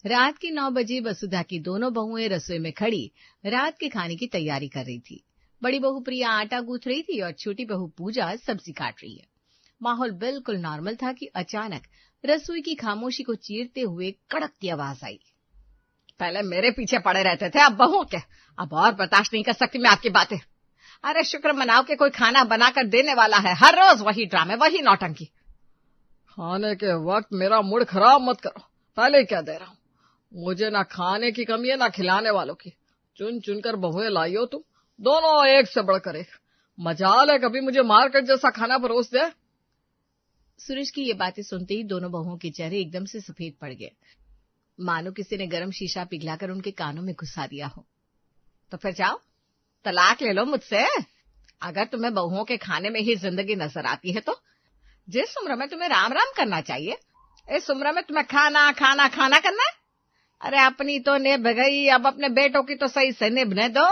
रात के 9 बजे वसुधा की दोनों बहुएं रसोई में खड़ी रात के खाने की तैयारी कर रही थी। बड़ी बहू प्रिया आटा गूंथ रही थी और छोटी बहू पूजा सब्जी काट रही है। माहौल बिल्कुल नॉर्मल था कि अचानक रसोई की खामोशी को चीरते हुए कड़कती आवाज आई। पहले मेरे पीछे पड़े रहते थे, अब बहुओं के। अब और बर्दाश्त नहीं कर सकती मैं आपकी बातें। अरे शुक्र मनाओ कि कोई खाना बनाकर देने वाला है। हर रोज वही ड्रामे, वही नौटंकी। खाने के वक्त मेरा मूड खराब मत करो। पहले क्या दे रहा हूँ, मुझे ना खाने की कमी है ना खिलाने वालों की। चुन चुनकर बहुएं लाई हो तुम, दोनों एक से बढ़कर एक। मजाल है कभी मुझे मारकर जैसा खाना परोस दे। सुरेश की ये बातें सुनते ही दोनों बहुओं के चेहरे एकदम से सफेद पड़ गए, मानो किसी ने गर्म शीशा पिघलाकर उनके कानों में घुसा दिया हो। तो फिर जाओ तलाक ले लो मुझसे। अगर तुम्हें बहुओं के खाने में ही जिंदगी नजर आती है तो जिस उम्र में तुम्हें राम राम करना चाहिए, इस उम्र में तुम्हें खाना खाना खाना करना है। अरे अपनी तो निभ गई, अब अपने बेटों की तो सही से निभने दो।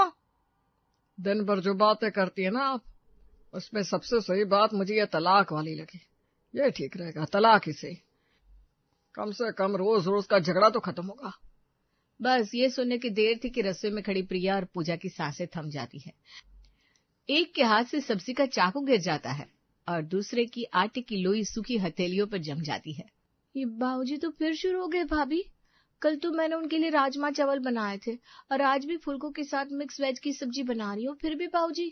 दिन भर जो बातें करती है ना आप, उसमें सबसे सही बात मुझे ये तलाक वाली लगी। ये ठीक रहेगा, तलाक ही सही। कम से कम रोज रोज का झगड़ा तो खत्म होगा। बस ये सुनने की देर थी कि रसोई में खड़ी प्रिया और पूजा की सांसें थम जाती है। एक के हाथ से सब्जी का चाकू गिर जाता है और दूसरे की आटे की लोई सूखी हथेलियों पर जम जाती है। ये बाबूजी तो फिर शुरू हो गए भाभी। कल तो मैंने उनके लिए राजमा चावल बनाए थे और आज भी फुलकों के साथ मिक्स वेज की सब्जी बना रही हूँ, फिर भी बाबूजी।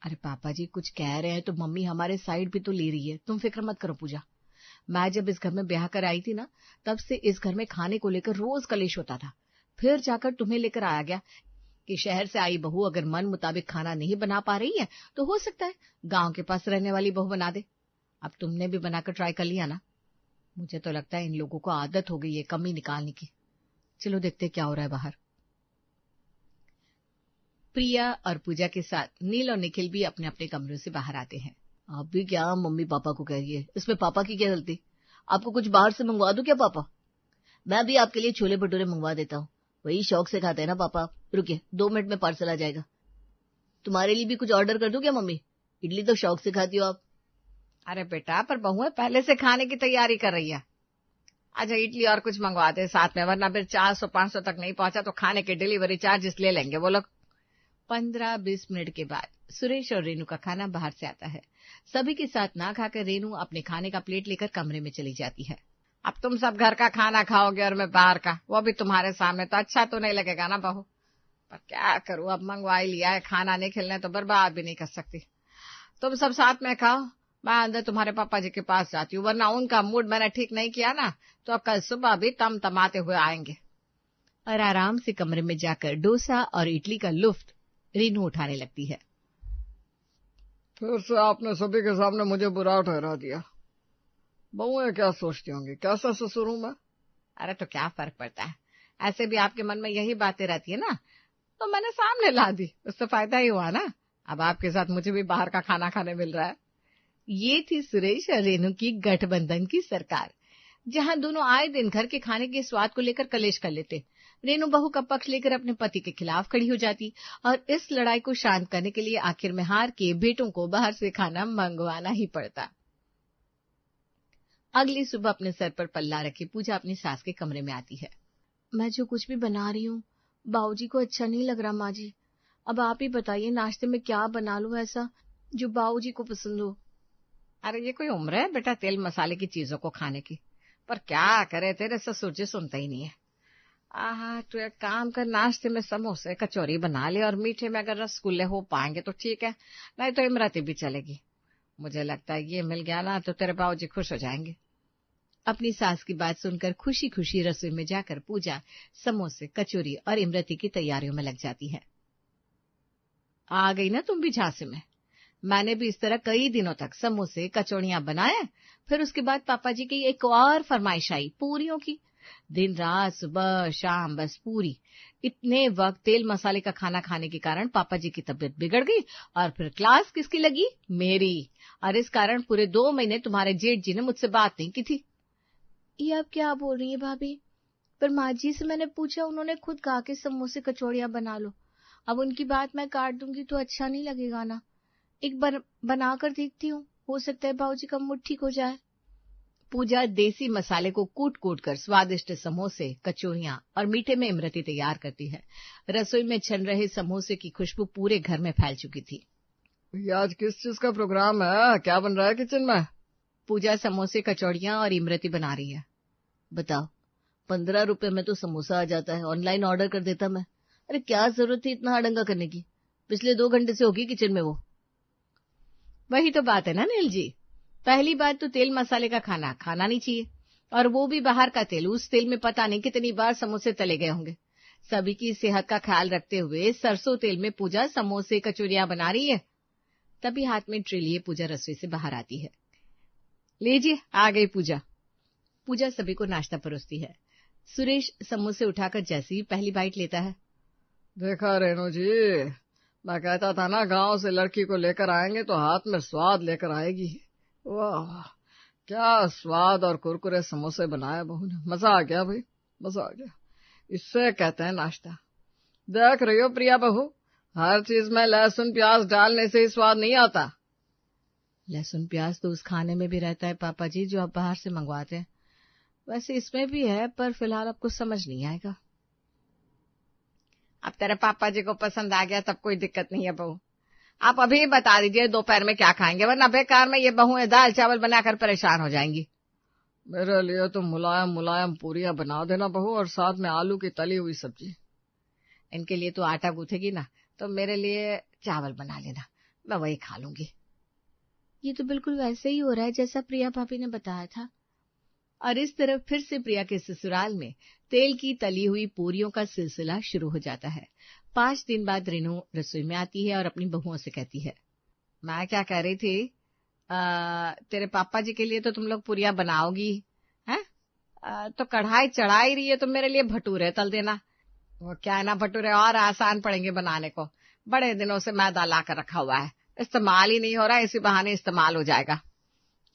अरे पापा जी कुछ कह रहे हैं तो मम्मी हमारे साइड भी तो ले रही है, तुम फिक्र मत करो पूजा। मैं जब इस घर में ब्याह कर आई थी ना, तब से इस घर में खाने को लेकर रोज कलेश होता था। फिर जाकर तुम्हें लेकर आया गया कि शहर से आई बहू अगर मन मुताबिक खाना नहीं बना पा रही है तो हो सकता है गांव के पास रहने वाली बहू बना दे। अब तुमने भी बनाकर ट्राई कर लिया ना। मुझे तो लगता है इन लोगों को आदत हो गई है कमी निकालने की। चलो देखते क्या हो रहा है बाहर। प्रिया और पूजा के साथ नील और निखिल भी अपने अपने कमरों से बाहर आते हैं। आप भी क्या मम्मी पापा को कह रही है, इसमें पापा की क्या गलती? आपको कुछ बाहर से मंगवा दूं क्या पापा? मैं भी आपके लिए छोले भटूरे मंगवा देता हूँ, वही शौक से खाते हैं ना पापा। रुकिए 2 मिनट में पार्सल आ जाएगा। तुम्हारे लिए भी कुछ ऑर्डर कर दूं क्या मम्मी? इडली तो शौक से खाती हो आप। अरे बेटा पर बहुएं पहले से खाने की तैयारी कर रही है। अच्छा इडली और कुछ मंगवा दे साथ में, वरना फिर 400-500 तक नहीं पहुंचा तो खाने के डिलीवरी चार्जेस ले लेंगे वो लोग। 15-20 मिनट के बाद सुरेश और रेनू का खाना बाहर से आता है। सभी के साथ ना खाकर रेनू अपने खाने का प्लेट लेकर कमरे में चली जाती है। अब तुम सब घर का खाना खाओगे और मैं बाहर का, वो भी तुम्हारे सामने, तो अच्छा तो नहीं लगेगा ना बहू। पर क्या करूं, अब मंगवा ही लिया है, खाना नहीं खिलने तो बर्बाद भी नहीं कर सकती। तुम सब साथ में खाओ, मैं अंदर तुम्हारे पापा जी के पास जाती हूँ, वरना उनका मूड मैंने ठीक नहीं किया ना तो अब कल सुबह भी तमाते हुए आएंगे। और आराम से कमरे में जाकर डोसा और इडली का लुफ्त रेनू उठाने लगती है। फिर से आपने सभी के सामने मुझे बुरा ठहरा दिया। बहुएं क्या सोचती होंगी, कैसा ससुर हूं मैं? अरे तो क्या फर्क पड़ता है, ऐसे भी आपके मन में यही बातें रहती है ना, तो मैंने सामने ला दी, उससे फायदा ही हुआ ना। अब आपके साथ मुझे भी बाहर का खाना खाने मिल रहा है। ये थी सुरेश और रेनू की गठबंधन की सरकार, जहां दोनों आए दिन घर के खाने के स्वाद को लेकर कलेश कर लेते। रेनू बहू का पक्ष लेकर अपने पति के खिलाफ खड़ी हो जाती और इस लड़ाई को शांत करने के लिए आखिर में हार के बेटों को बाहर से खाना मंगवाना ही पड़ता। अगली सुबह अपने सर पर पल्ला रखे पूजा अपनी सास के कमरे में आती है। मैं जो कुछ भी बना रही हूँ बाबूजी को अच्छा नहीं लग रहा माँ जी। अब आप ही बताइए नाश्ते में क्या बना लूं ऐसा जो बाबूजी को पसंद हो। अरे ये कोई उम्र है बेटा तेल मसाले की चीजों को खाने की, पर क्या करे तेरे ससुर जी सुनते ही नहीं है। आहा तू एक काम कर, नाश्ते में समोसे कचौरी बना ले और मीठे में अगर रसगुल्ले हो पाएंगे तो ठीक है, नहीं तो इमरती भी चलेगी। मुझे लगता है ये मिल गया ना तो तेरे बाबूजी खुश हो जाएंगे। अपनी सास की बात सुनकर खुशी खुशी रसोई में जाकर पूजा समोसे कचौरी और इमरती की तैयारियों में लग जाती है। आ गई ना तुम भी झांसे में। मैंने भी इस तरह कई दिनों तक समोसे कचौड़ियां बनाए, फिर उसके बाद पापा जी की एक और फरमाइश आई पूरियों की। दिन रात सुबह शाम बस पूरी। इतने वक्त तेल मसाले का खाना खाने के कारण पापा जी की तबीयत बिगड़ गई और फिर क्लास किसकी लगी? मेरी। और इस कारण पूरे 2 महीने तुम्हारे जेठ जी ने मुझसे बात नहीं की थी। ये आप क्या बोल रही है भाभी? पर माँ जी से मैंने पूछा, उन्होंने खुद कहा कि समोसे कचौड़ियां बना लो। अब उनकी बात मैं काट दूंगी तो अच्छा नहीं लगेगा ना। एक बार बनाकर देखती हूँ, हो सकता है बाबूजी का मूड ठीक हो जाए। पूजा देसी मसाले को कूट कूट कर स्वादिष्ट समोसे, कचौरियां और मीठे में इमरती तैयार करती है। रसोई में छन रहे समोसे की खुशबू पूरे घर में फैल चुकी थी। ये आज किस चीज का प्रोग्राम है? क्या बन रहा है किचन में? पूजा समोसे, कचौड़ियां और इमरती बना रही है। बताओ, 15 रुपए में तो समोसा आ जाता है, ऑनलाइन ऑर्डर कर देता मैं। अरे क्या जरूरत थी इतना हड़ंगा करने की? पिछले 2 घंटे से होगी किचन में वो। वही तो बात है ना नील जी। पहली बात तो तेल मसाले का खाना खाना नहीं चाहिए, और वो भी बाहर का तेल। उस तेल में पता नहीं कितनी बार समोसे तले गए होंगे। सभी की सेहत का ख्याल रखते हुए सरसों तेल में पूजा समोसे, कचौरियां बना रही है। तभी हाथ में ट्रे लिए पूजा रसोई से बाहर आती है। लीजिए, आ गई पूजा। पूजा सभी को नाश्ता परोसती है। सुरेश समोसे उठाकर जैसे ही पहली बाइट लेता है। देखा रेणु जी, मैं कहता था ना, गांव से लड़की को लेकर आएंगे तो हाथ में स्वाद लेकर आएगी। वाह, क्या स्वाद और कुरकुरे समोसे बनाए बहू ने। मजा आ गया भाई, मजा आ गया। इससे कहते हैं नाश्ता। देख रही हो प्रिया बहू, हर चीज में लहसुन प्याज डालने से ही स्वाद नहीं आता। लहसुन प्याज तो उस खाने में भी रहता है पापा जी, जो आप बाहर से मंगवाते हैं। वैसे इसमें भी है, पर फिलहाल आपको समझ नहीं आएगा। अब तेरे पापा जी को पसंद आ गया तब कोई दिक्कत नहीं है बहू। आप अभी बता दीजिए दोपहर में क्या खाएंगे, वरना बेकार में ये बहुएं दाल चावल बनाकर परेशान हो जाएंगी। मेरे लिए तो मुलायम मुलायम पूरियां बना देना बहू, और साथ में आलू की तली हुई सब्जी। इनके लिए तो आटा गूंथेगी ना, तो मेरे लिए चावल बना लेना, मैं वही खा लूंगी। ये तो बिल्कुल वैसे ही हो रहा है जैसा प्रिया भाभी ने बताया था। और इस तरफ फिर से प्रिया के ससुराल में तेल की तली हुई पूरियों का सिलसिला शुरू हो जाता है। 5 दिन बाद रेनू रसोई में आती है और अपनी बहुओं से कहती है, मैं क्या कह रही थी, तेरे पापा जी के लिए तो तुम लोग पूरियां बनाओगी हैं? तो कढ़ाई चढ़ा ही रही है तो मेरे लिए भटूरे तल देना। वो क्या है ना, भटूरे और आसान पड़ेंगे बनाने को। बड़े दिनों से मैदा ला कर रखा हुआ है, इस्तेमाल ही नहीं हो रहा, इसी बहाने इस्तेमाल हो जाएगा।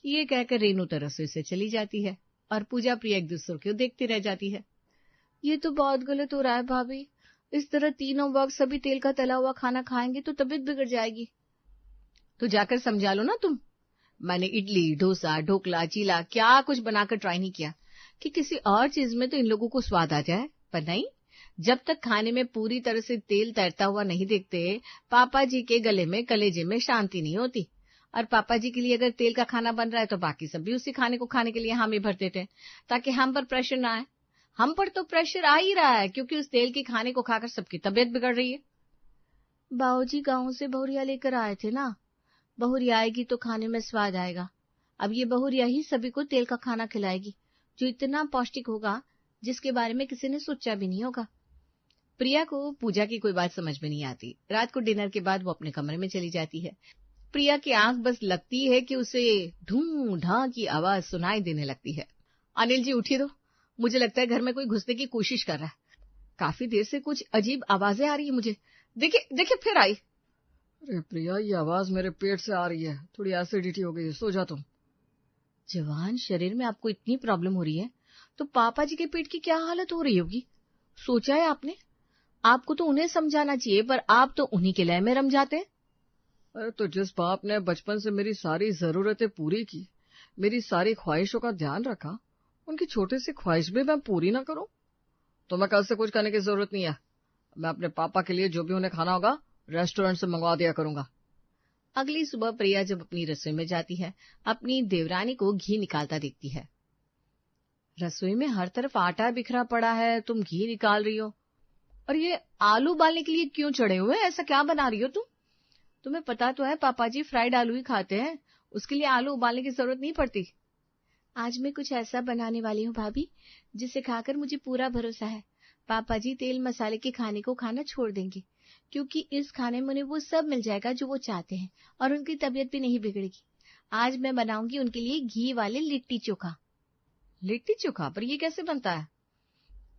ये कहकर रेनू तो रसोई से चली जाती है और पूजा प्रिया एक दूसरे को देखती रह जाती है। ये तो बहुत गलत हो रहा है भाभी। इस तरह तीनों वक्त सभी तेल का तला हुआ खाना खाएंगे तो तबीयत बिगड़ जाएगी। तो जाकर समझा लो ना तुम। मैंने इडली, डोसा, ढोकला, चीला क्या कुछ बनाकर ट्राई नहीं किया कि किसी और चीज में तो इन लोगों को स्वाद आ जाए, पर नहीं। जब तक खाने में पूरी तरह से तेल तैरता हुआ नहीं देखते, पापा जी के गले में, कलेजे में शांति नहीं होती। और पापा जी के लिए अगर तेल का खाना बन रहा है तो बाकी सब भी उसी खाने को खाने के लिए हामी भर देते हैं, ताकि हम पर प्रेशर ना आए। हम पर तो प्रेशर आ ही रहा है, क्योंकि उस तेल के खाने को खाकर सबकी तबीयत बिगड़ रही है। बाबूजी गांव से बहुरिया लेकर आए थे ना, बहुरिया आएगी तो खाने में स्वाद आएगा। अब ये बहुरिया ही सभी को तेल का खाना खिलाएगी, जो इतना पौष्टिक होगा, जिसके बारे में किसी ने सोचा भी नहीं होगा। प्रिया को पूजा की कोई बात समझ में नहीं आती। रात को डिनर के बाद वो अपने कमरे में चली जाती है। प्रिया की आंख बस लगती है कि उसे ढूं ढां की आवाज सुनाई देने लगती है। अनिल जी उठिए दो, मुझे लगता है घर में कोई घुसने की कोशिश कर रहा है। काफी देर से कुछ अजीब आवाजें आ रही है मुझे। देखिए देखिए, फिर आई। अरे प्रिया, ये आवाज मेरे पेट से आ रही है, थोड़ी एसिडिटी हो गई है, सो जा तुम। जवान शरीर में आपको इतनी प्रॉब्लम हो रही है तो पापा जी के पेट की क्या हालत हो रही होगी, सोचा है आपने? आपको तो उन्हें समझाना चाहिए, पर आप तो उन्हीं के लय में रम जाते हैं। अरे तो जिस बाप ने बचपन से मेरी सारी जरूरतें पूरी की, मेरी सारी ख्वाहिशों का ध्यान रखा, उनकी छोटी सी ख्वाहिश भी मैं पूरी ना करूं तो मैं कल से कुछ करने की जरूरत नहीं है। मैं अपने पापा के लिए जो भी उन्हें खाना होगा रेस्टोरेंट से मंगवा दिया करूंगा। अगली सुबह प्रिया जब अपनी रसोई में जाती है, अपनी देवरानी को घी निकालता देखती है। रसोई में हर तरफ आटा बिखरा पड़ा है, तुम घी निकाल रही हो। और ये आलू उबालने के लिए क्यों चढ़े हुए? ऐसा क्या बना रही हो तुम? तुम्हें पता तो है पापा जी फ्राइड आलू ही खाते हैं, उसके लिए आलू उबालने की जरूरत नहीं पड़ती। आज मैं कुछ ऐसा बनाने वाली हूँ भाभी, जिसे खाकर मुझे पूरा भरोसा है पापा जी तेल मसाले के खाने को खाना छोड़ देंगे, क्योंकि इस खाने में उन्हें वो सब मिल जाएगा जो वो चाहते हैं, और उनकी तबीयत भी नहीं बिगड़ेगी। आज मैं बनाऊंगी उनके लिए घी वाले लिट्टी चोखा। लिट्टी चोखा? पर ये कैसे बनता है?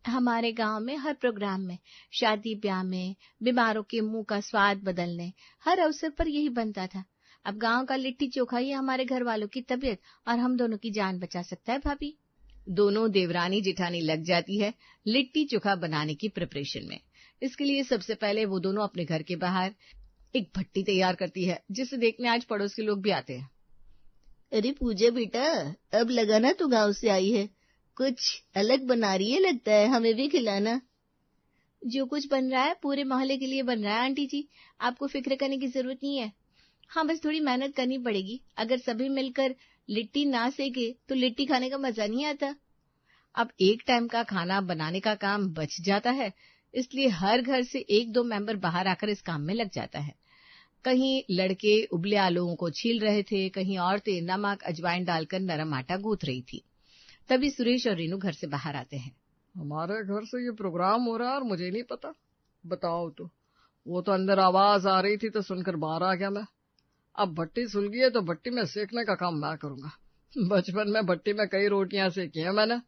हमारे गांव में हर प्रोग्राम में, शादी ब्याह में, बीमारों के मुंह का स्वाद बदलने, हर अवसर पर यही बनता था। अब गांव का लिट्टी चोखा ही हमारे घर वालों की तबीयत और हम दोनों की जान बचा सकता है भाभी। दोनों देवरानी जिठानी लग जाती है लिट्टी चोखा बनाने की प्रिपरेशन में। इसके लिए सबसे पहले वो दोनों अपने घर के बाहर एक भट्टी तैयार करती है, जिसे देखने आज पड़ोस के लोग भी आते हैं। अरे पूजा बेटा, अब लगा ना तू गांव से आई है, कुछ अलग बना रही है लगता है, हमें भी खिलाना। जो कुछ बन रहा है पूरे मोहल्ले के लिए बन रहा है आंटी जी, आपको फिक्र करने की जरूरत नहीं है। हाँ, बस थोड़ी मेहनत करनी पड़ेगी। अगर सभी मिलकर लिट्टी ना सेके तो लिट्टी खाने का मजा नहीं आता। अब एक टाइम का खाना बनाने का काम बच जाता है, इसलिए हर घर से 1-2 मेंबर बाहर आकर इस काम में लग जाता है। कहीं लड़के उबले आलूओं को छील रहे थे, कहीं औरतें नमक अजवाइन डालकर नरम आटा गूंथ रही थी। तभी सुरेश और रीनू घर से बाहर आते हैं। हमारे घर से ये प्रोग्राम हो रहा है और मुझे नहीं पता। बताओ तो, वो तो अंदर आवाज आ रही थी तो सुनकर बाहर आ गया मैं। अब भट्टी सुलगी है तो भट्टी में सेकने का काम मैं करूंगा। बचपन में भट्टी में कई रोटियां सेकी हैं मैंने।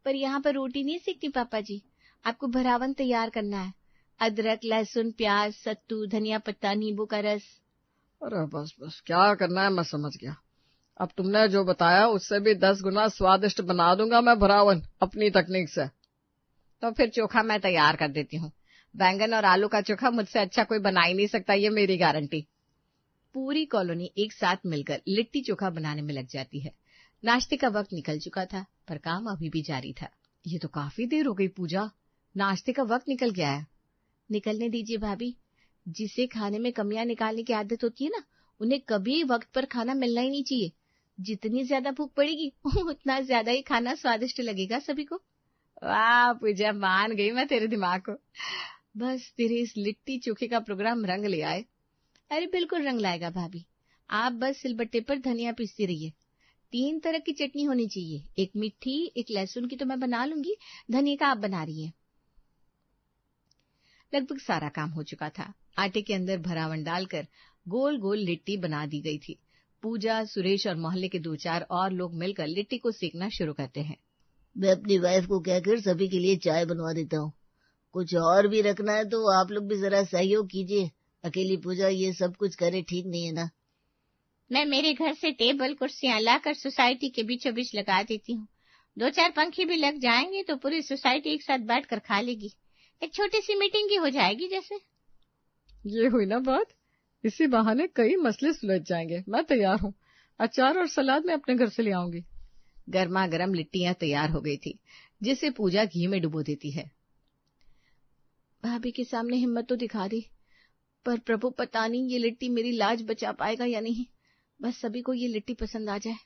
पर यहाँ पर रोटी नहीं सेकती पापा जी, आपको भरावन तैयार करना है। अदरक, लहसुन, प्याज, सत्तू, धनिया पत्ता, नींबू का रस। अरे बस बस, क्या करना है मैं समझ गया। अब तुमने जो बताया उससे भी 10 गुना स्वादिष्ट बना दूंगा मैं भरावन, अपनी तकनीक से। तो फिर चोखा मैं तैयार कर देती हूँ। बैंगन और आलू का चोखा मुझसे अच्छा कोई बना ही नहीं सकता, ये मेरी गारंटी। पूरी कॉलोनी एक साथ मिलकर लिट्टी चोखा बनाने में लग जाती है। नाश्ते का वक्त निकल चुका था, पर काम अभी भी जारी था। ये तो काफी देर हो गई पूजा, नाश्ते का वक्त निकल गया है। निकलने दीजिए भाभी, जिसे खाने में कमियां निकालने की आदत होती है ना, उन्हें कभी वक्त पर खाना मिलना ही नहीं चाहिए। जितनी ज्यादा भूख पड़ेगी उतना ज्यादा ही खाना स्वादिष्ट लगेगा सभी को। वाह पूजा, मान गई मैं तेरे दिमाग को। बस तेरे इस लिट्टी चोखे का प्रोग्राम रंग ले आए। अरे बिल्कुल रंग लाएगा भाभी, आप बस सिलबट्टे पर धनिया पीसती रहिए। 3 तरह की चटनी होनी चाहिए, एक मीठी, एक लहसुन की तो मैं बना लूंगी, धनिया का आप बना रही हैं। लगभग सारा काम हो चुका था। आटे के अंदर भरावन डालकर गोल गोल लिट्टी बना दी गई थी। पूजा, सुरेश और मोहल्ले के 2-4 और लोग मिलकर लिट्टी को सेकना शुरू करते हैं। मैं अपनी वाइफ को कहकर सभी के लिए चाय बनवा देता हूँ। कुछ और भी रखना है तो आप लोग भी जरा सहयोग कीजिए। अकेली पूजा ये सब कुछ करे ठीक नहीं है ना। मैं मेरे घर से टेबल कुर्सियां लाकर सोसाइटी के बीचों बीच लगा देती हूँ। 2-4 पंखे भी लग जाएंगे तो पूरी सोसाइटी एक साथ बैठकर खा लेगी। एक छोटी सी मीटिंग की हो जाएगी जैसे। ये हुई ना बात, इसी बहाने कई मसले सुलझ जाएंगे। मैं तैयार हूँ, अचार और सलाद मैं अपने घर से ले आऊंगी। गर्मा गर्म लिट्टियां तैयार हो गई थी, जिसे पूजा घी में डुबो देती है। भाभी के सामने हिम्मत तो दिखा दी, पर प्रभु पता नहीं ये लिट्टी मेरी लाज बचा पाएगा या नहीं। बस सभी को ये लिट्टी पसंद आ जाए।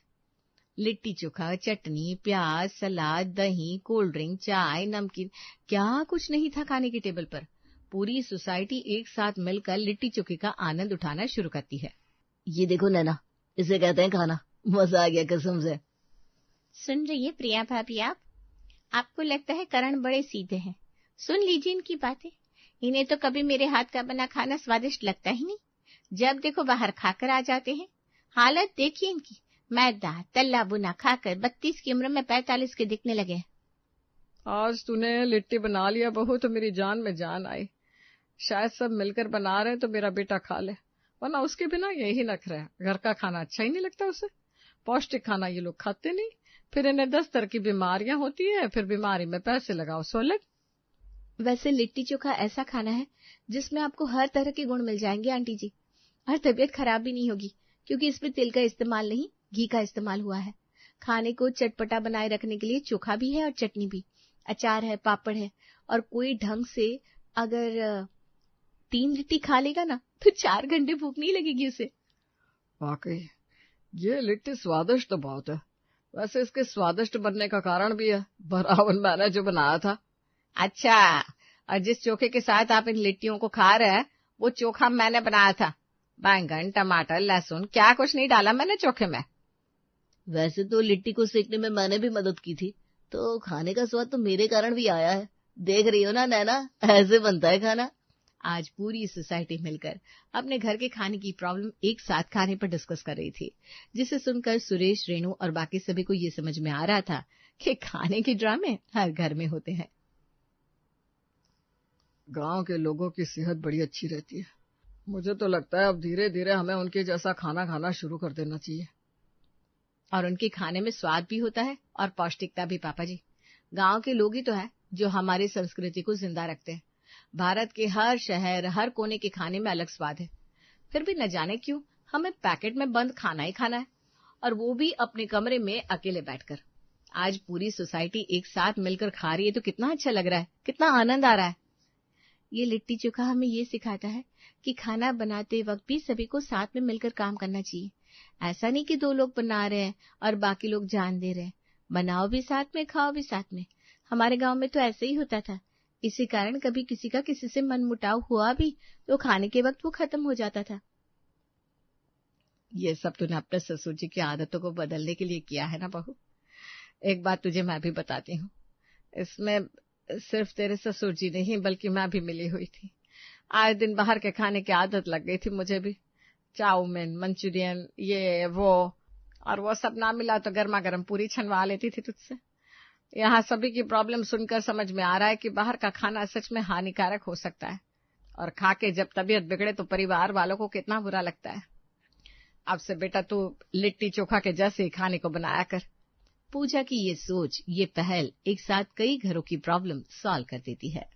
लिट्टी चोखा, चटनी, प्याज, सलाद, दही, कोल्ड ड्रिंक, चाय, नमकीन, क्या कुछ नहीं था खाने की टेबल पर। पूरी सोसाइटी एक साथ मिलकर लिट्टी चोखे का आनंद उठाना शुरू करती है। ये देखो नैना, इसे कहते हैं खाना। मजा आ गया कसम से। सुन रही है प्रिया भाभी आप? आपको लगता है करण बड़े सीधे हैं। सुन लीजिए इनकी बातें। इन्हें तो कभी मेरे हाथ का बना खाना स्वादिष्ट लगता ही नहीं। जब देखो बाहर खाकर आ जाते हैं। हालत देखिए इनकी, मैदा तल्ला बुना खाकर 32 की उम्र में 45 के दिखने लगे। आज तूने लिट्टी बना लिया बहू तो मेरी जान में जान आई। शायद सब मिलकर बना रहे तो मेरा बेटा खा ले, वरना उसके बिना यही नखरा है। घर का खाना अच्छा ही नहीं लगता उसे। पौष्टिक खाना ये लोग खाते नहीं, फिर इन्हें 10 तरह की बीमारियां होती है, फिर बीमारी में पैसे लगाओ सो अलग। वैसे लिट्टी चोखा ऐसा खाना है जिसमें आपको हर तरह के गुण मिल जाएंगे आंटी जी, और तबीयत खराब भी नहीं होगी, क्योंकि इसमें तेल का इस्तेमाल नहीं, घी का इस्तेमाल हुआ है। खाने को चटपटा बनाए रखने के लिए चोखा भी है और चटनी भी, अचार है, पापड़ है, और कोई ढंग से अगर 3 लिट्टी खा लेगा ना तो 4 घंटे भूख नहीं लगेगी उसे। वाकई ये लिट्टी स्वादिष्ट तो बहुत है। वैसे इसके स्वादिष्ट बनने का कारण भी है, भरावन मैंने जो बनाया था। अच्छा, और जिस चोखे के साथ आप इन लिट्टियों को खा रहे हैं वो चोखा मैंने बनाया था। बैंगन, टमाटर, लहसुन, क्या कुछ नहीं डाला मैंने चोखे में। वैसे तो लिट्टी को सेकने में मैंने भी मदद की थी, तो खाने का स्वाद तो मेरे कारण भी आया है। देख रही हो ना नैना, ऐसे बनता है खाना। आज पूरी सोसाइटी मिलकर अपने घर के खाने की प्रॉब्लम एक साथ खाने पर डिस्कस कर रही थी, जिसे सुनकर सुरेश, रेणु और बाकी सभी को ये समझ में आ रहा था कि खाने के ड्रामे हर घर में होते हैं। गांव के लोगों की सेहत बड़ी अच्छी रहती है। मुझे तो लगता है अब धीरे धीरे हमें उनके जैसा खाना खाना शुरू कर देना चाहिए। और उनके खाने में स्वाद भी होता है और पौष्टिकता भी पापा जी। गांव के लोग ही तो है जो हमारी संस्कृति को जिंदा रखते हैं। भारत के हर शहर, हर कोने के खाने में अलग स्वाद है, फिर भी न जाने क्यों हमें पैकेट में बंद खाना ही खाना है। और वो भी अपने कमरे में अकेले बैठकर। आज पूरी सोसाइटी एक साथ मिलकर खा रही है तो कितना अच्छा लग रहा है, कितना आनंद आ रहा है। ये लिट्टी चोखा हमें ये सिखाता है कि खाना बनाते वक्त भी सभी को साथ में मिलकर काम करना चाहिए। ऐसा नहीं कि 2 लोग बना रहे हैं और बाकी लोग जान दे रहे हैं। बनाओ भी साथ में, खाओ भी साथ में। हमारे गांव में तो ऐसे ही होता था। इसी कारण कभी किसी का किसी से मनमुटाव हुआ भी तो खाने के वक्त वो खत्म हो जाता था। ये सब तूने अपने ससुर जी की आदतों को बदलने के लिए किया है ना बहू। एक बात तुझे मैं भी बताती हूँ, इसमें सिर्फ तेरे ससुर जी नहीं बल्कि मैं भी मिली हुई थी। आए दिन बाहर के खाने की आदत लग गई थी मुझे भी। चाउमीन, मंचूरियन, ये वो, और वो सब ना मिला तो गर्मा गर्म पूरी छनवा लेती थी तुझसे। यहाँ सभी की प्रॉब्लम सुनकर समझ में आ रहा है कि बाहर का खाना सच में हानिकारक हो सकता है, और खा के जब तबीयत बिगड़े तो परिवार वालों को कितना बुरा लगता है। अब से बेटा तू लिट्टी चोखा के जैसे ही खाने को बनाया कर। पूजा की ये सोच, ये पहल एक साथ कई घरों की प्रॉब्लम सॉल्व कर देती है।